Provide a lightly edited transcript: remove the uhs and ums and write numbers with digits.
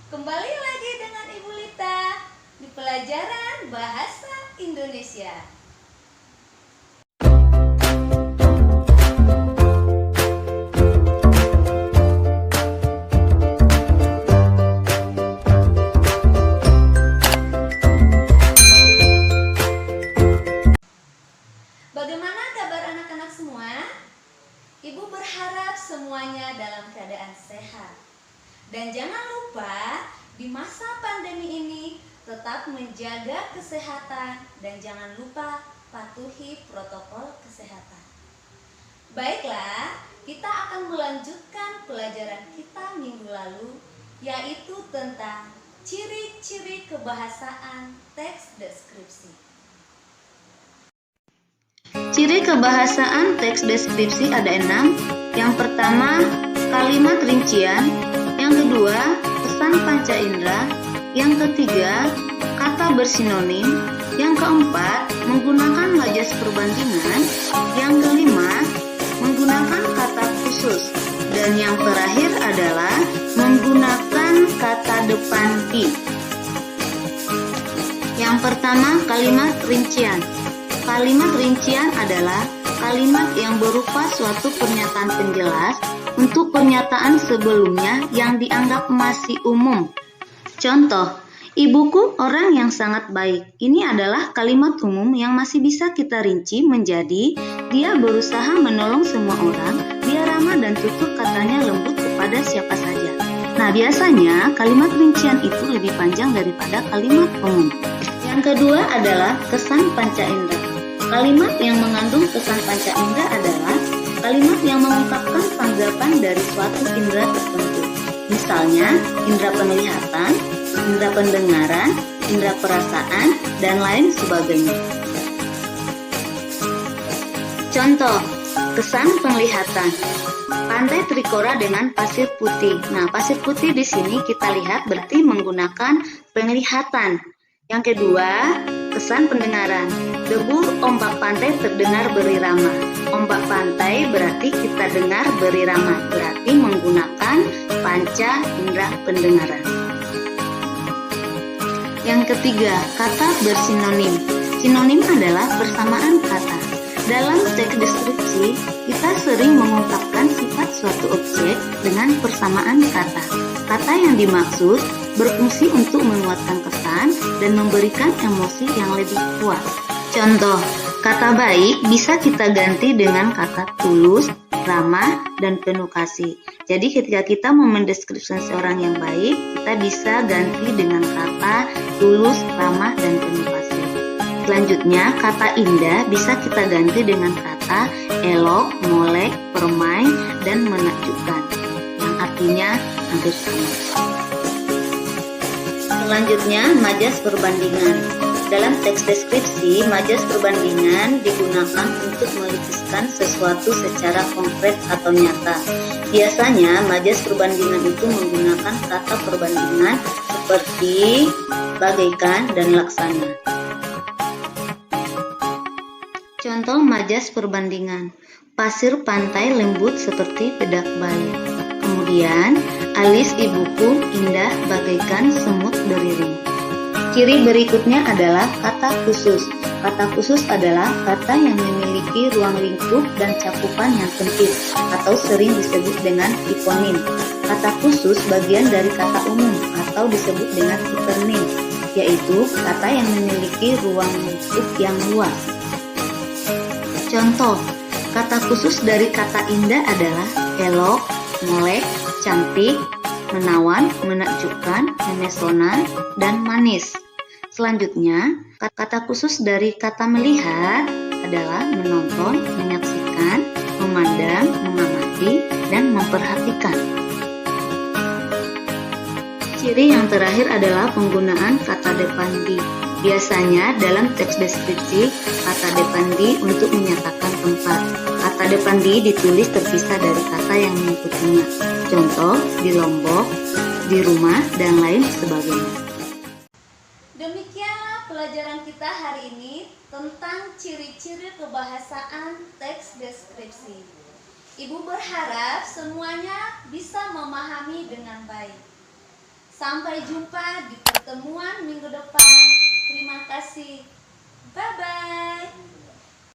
Kembali lagi dengan Ibu Lita di pelajaran Bahasa Indonesia. Bagaimana kabar anak-anak semua? Ibu berharap semuanya dalam keadaan sehat. Dan jangan lupa, di masa pandemi ini tetap menjaga kesehatan dan jangan lupa patuhi protokol kesehatan. Baiklah, kita akan melanjutkan pelajaran kita minggu lalu, yaitu tentang ciri-ciri kebahasaan teks deskripsi. Ciri kebahasaan teks deskripsi ada 6. Yang pertama, kalimat rincian. Yang kedua, pesan panca indera. Yang ketiga, kata bersinonim. Yang keempat, menggunakan majas perbandingan. Yang kelima, menggunakan kata khusus. Dan yang terakhir adalah menggunakan kata depan di. Yang pertama, kalimat rincian. Kalimat rincian adalah kalimat yang berupa suatu pernyataan penjelas untuk pernyataan sebelumnya yang dianggap masih umum. Contoh, ibuku orang yang sangat baik. Ini adalah kalimat umum yang masih bisa kita rinci menjadi dia berusaha menolong semua orang, dia ramah dan tutur katanya lembut kepada siapa saja. Nah, biasanya kalimat rincian itu lebih panjang daripada kalimat umum. Yang kedua adalah kesan panca indera. Kalimat yang mengandung kesan panca indera adalah kalimat yang mengungkapkan tanggapan dari suatu indera tertentu. Misalnya, indera penglihatan, indera pendengaran, indera perasaan, dan lain sebagainya. Contoh, kesan penglihatan. Pantai Trikora dengan pasir putih. Nah, pasir putih di sini kita lihat berarti menggunakan penglihatan. Yang kedua, kesan pendengaran. Debur ombak pantai terdengar berirama. Ombak pantai berarti kita dengar berirama, berarti menggunakan panca indera pendengaran. Yang ketiga, kata bersinonim. Sinonim adalah persamaan kata. Dalam teks deskripsi, kita sering mengungkapkan sifat suatu objek dengan persamaan kata. Kata yang dimaksud berfungsi untuk menguatkan kesan dan memberikan emosi yang lebih kuat. Contoh, kata baik bisa kita ganti dengan kata tulus, ramah, dan penuh kasih. Jadi ketika kita mau mendeskripsikan seorang yang baik, kita bisa ganti dengan kata tulus, ramah, dan penuh kasih. Selanjutnya, kata indah bisa kita ganti dengan kata elok, molek, permai, dan menakjubkan, yang artinya hampir sama. Selanjutnya, majas perbandingan. Dalam teks deskripsi, majas perbandingan digunakan untuk melukiskan sesuatu secara konkret atau nyata. Biasanya, majas perbandingan itu menggunakan kata perbandingan seperti bagaikan dan laksana. Contoh majas perbandingan. Pasir pantai lembut seperti bedak bayi. Kemudian, alis ibuku indah bagaikan semut beriring. Ciri berikutnya adalah kata khusus. Kata khusus adalah kata yang memiliki ruang lingkup dan cakupan yang sempit atau sering disebut dengan hiponim. Kata khusus bagian dari kata umum atau disebut dengan hipernim, yaitu kata yang memiliki ruang lingkup yang luas. Contoh, kata khusus dari kata indah adalah elok, molek, cantik, menawan, menakjubkan, memesona, dan manis. Selanjutnya, kata khusus dari kata melihat adalah menonton, menyaksikan, memandang, mengamati, dan memperhatikan. Ciri yang terakhir adalah penggunaan kata depan di. Biasanya dalam teks deskripsi, kata depan di untuk menyatakan tempat. Kata depan di ditulis terpisah dari kata yang mengikutinya. Contoh, di Lombok, di rumah, dan lain sebagainya. Demikianlah pelajaran kita hari ini tentang ciri-ciri kebahasaan teks deskripsi. Ibu berharap semuanya bisa memahami dengan baik. Sampai jumpa di pertemuan minggu depan. Terima kasih. Bye-bye.